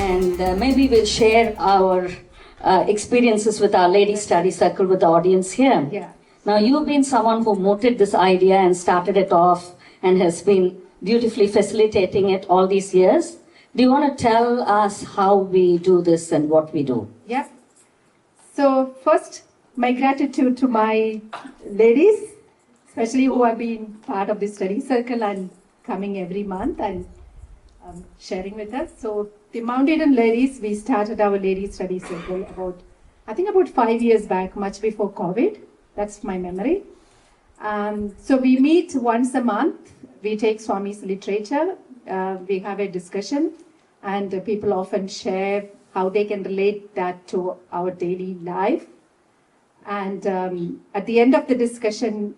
and maybe we'll share our experiences with our Lady Study Circle with the audience here. Yeah. Now, you've been someone who mooted this idea and started it off and has been beautifully facilitating it all these years. Do you want to tell us how we do this and what we do? Yeah. So first, my gratitude to my ladies, especially who have been part of the study circle and coming every month and sharing with us. So the Mount Eden ladies, we started our ladies study circle about 5 years back, much before COVID. That's my memory. So we meet once a month. We take Swami's literature. We have a discussion, and people often share how they can relate that to our daily life. And at the end of the discussion,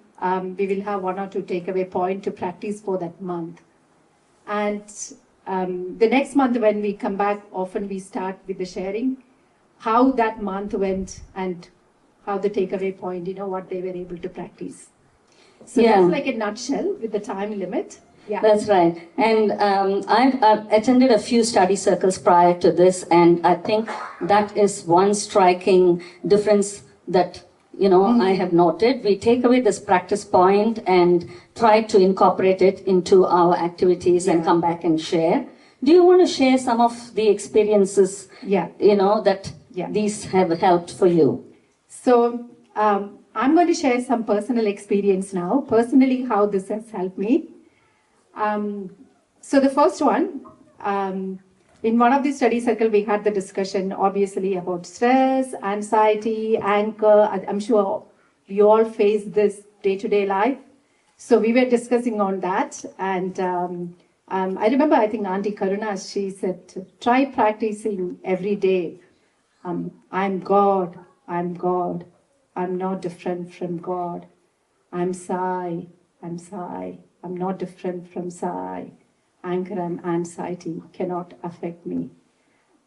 we will have 1 or 2 takeaway point to practice for that month. And the next month when we come back, often we start with the sharing, how that month went and how the takeaway point, what they were able to practice. So that's like a nutshell with the time limit. Yeah. That's right. And I've attended a few study circles prior to this, and I think that is one striking difference that I have noted. We take away this practice point and try to incorporate it into our activities and come back and share. Do you want to share some of the experiences, that these have helped for you? So I'm going to share some personal experience now, personally how this has helped me. So the first one, in one of the study circle, we had the discussion, obviously, about stress, anxiety, anger. I'm sure we all face this day-to-day life. So we were discussing on that. And I remember, I think Auntie Karuna, she said, try practicing every day. I'm God. I'm God. I'm not different from God. I'm Sai. I'm Sai. I'm not different from Sai. Anger and anxiety cannot affect me.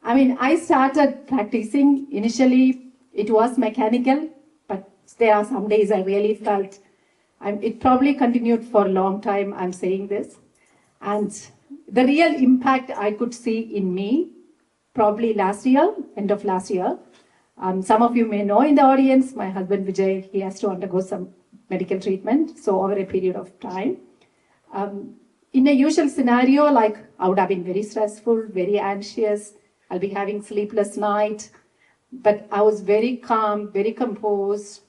I started practicing. Initially, it was mechanical, but there are some days I really felt, it probably continued for a long time, I'm saying this. And the real impact I could see in me, probably last year, end of last year. Some of you may know in the audience, my husband Vijay, he has to undergo some medical treatment, so over a period of time. In a usual scenario, like I would have been very stressful, very anxious, I'll be having sleepless night, but I was very calm, very composed.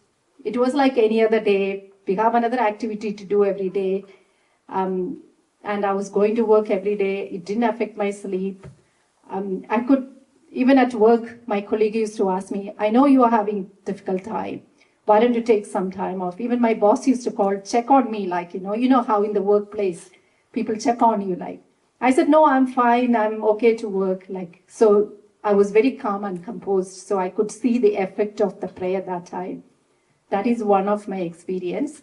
It was like any other day. We have another activity to do every day. And I was going to work every day. It didn't affect my sleep. I could, even at work, my colleague used to ask me, I know you are having difficult time. Why don't you take some time off? Even my boss used to call, check on me, like, you know how in the workplace, people check on you, like. I said, no, I'm fine, I'm okay to work, like. So I was very calm and composed, so I could see the effect of the prayer that time. That is one of my experience.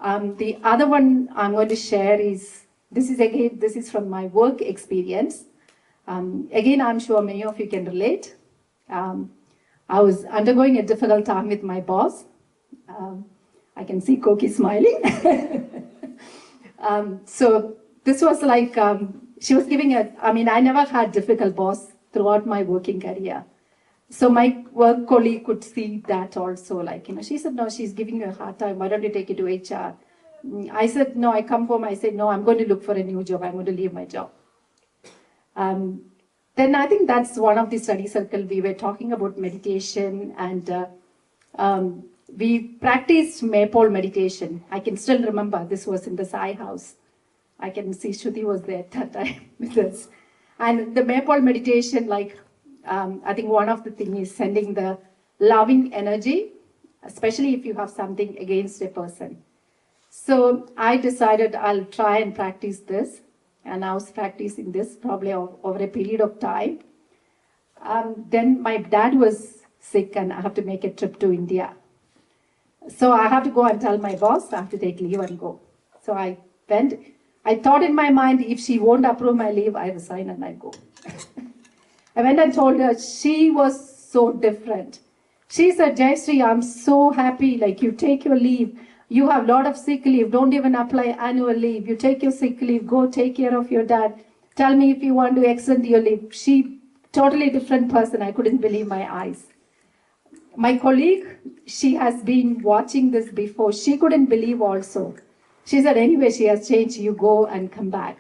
The other one I'm going to share is, this is from my work experience. Again, I'm sure many of you can relate. I was undergoing a difficult time with my boss. I can see Koki smiling. So this was like, she was giving I never had difficult boss throughout my working career. So my work colleague could see that also, like, she said, no, she's giving you a hard time. Why don't you take it to HR? I said, no, I come home. I said, no, I'm going to look for a new job. I'm going to leave my job. Then I think that's one of the study circle. We were talking about meditation, and we practiced maypole meditation. I can still remember this was in the Sai house. I can see Shruti was there at that time with us. And the maypole meditation, like, I think one of the things is sending the loving energy, especially if you have something against a person. So I decided I'll try and practice this. And I was practicing this probably over a period of time. Then my dad was sick and I have to make a trip to India. So I have to go and tell my boss I have to take leave and go. So I went. I thought in my mind, if she won't approve my leave, I resign and I go. I went and told her. She was so different. She said, Jayashree, I'm so happy, like, you take your leave. You have a lot of sick leave. Don't even apply annual leave. You take your sick leave. Go take care of your dad. Tell me if you want to extend your leave. She totally different person. I couldn't believe my eyes. My colleague, she has been watching this before. She couldn't believe also. She said, anyway, she has changed. You go and come back.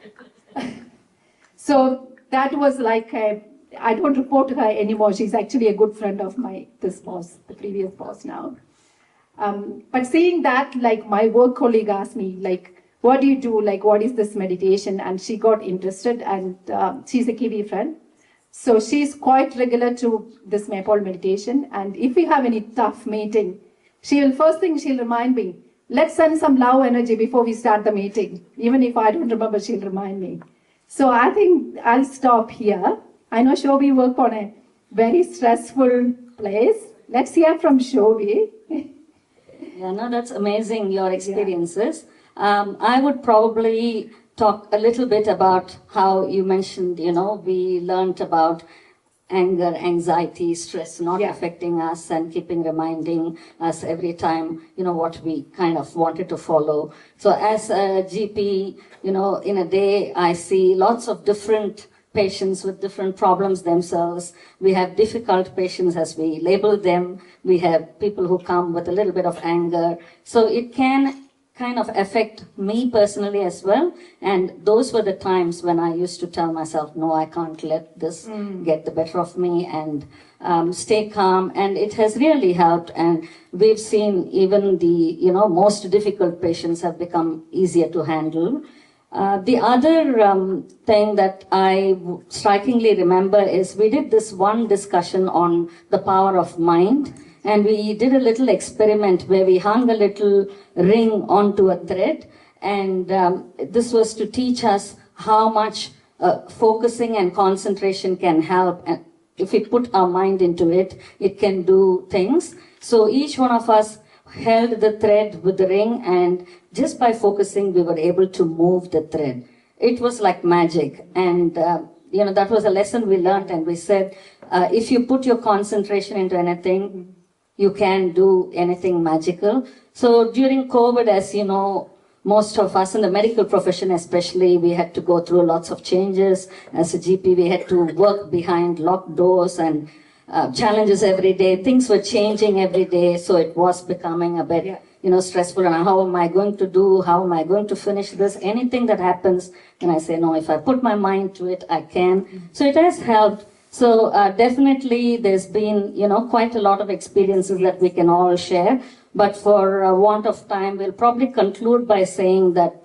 So that was like, I don't report to her anymore. She's actually a good friend of this boss, the previous boss now. But seeing that, like my work colleague asked me, like, what do you do? Like, what is this meditation? And she got interested, and she's a Kiwi friend. So she's quite regular to this Maypole meditation. And if we have any tough meeting, first thing she'll remind me, let's send some love energy before we start the meeting. Even if I don't remember, she'll remind me. So I think I'll stop here. I know Shobi work on a very stressful place. Let's hear from Shobi. Yeah, no, that's amazing, your experiences. Yeah. I would probably talk a little bit about how you mentioned, we learned about anger, anxiety, stress not affecting us and reminding us every time, what we kind of wanted to follow. So as a GP, in a day, I see lots of different patients with different problems themselves. We have difficult patients as we label them. We have people who come with a little bit of anger. So it can kind of affect me personally as well. And those were the times when I used to tell myself, no, I can't let this get the better of me, and stay calm. And it has really helped. And we've seen even the, most difficult patients have become easier to handle. The other thing that I strikingly remember is we did this one discussion on the power of mind, and we did a little experiment where we hung a little ring onto a thread, and this was to teach us how much focusing and concentration can help. And if we put our mind into it, it can do things. So each one of us held the thread with the ring, and just by focusing, we were able to move the thread. It was like magic. And, that was a lesson we learned. And we said, if you put your concentration into anything, you can do anything magical. So during COVID, as you know, most of us in the medical profession especially, we had to go through lots of changes. As a GP, we had to work behind locked doors and challenges every day. Things were changing every day, so it was becoming a bit, stressful. And how am I going to do? How am I going to finish this? Anything that happens, and I say, no, if I put my mind to it, I can. So it has helped. So definitely there's been, quite a lot of experiences that we can all share. But for want of time, we'll probably conclude by saying that,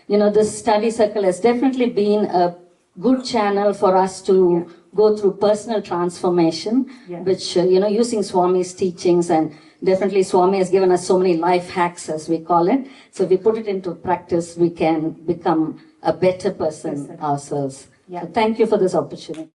this study circle has definitely been a good channel for us to go through personal transformation, which, using Swami's teachings, and definitely Swami has given us so many life hacks, as we call it. So if we put it into practice, we can become a better person ourselves. So thank you for this opportunity.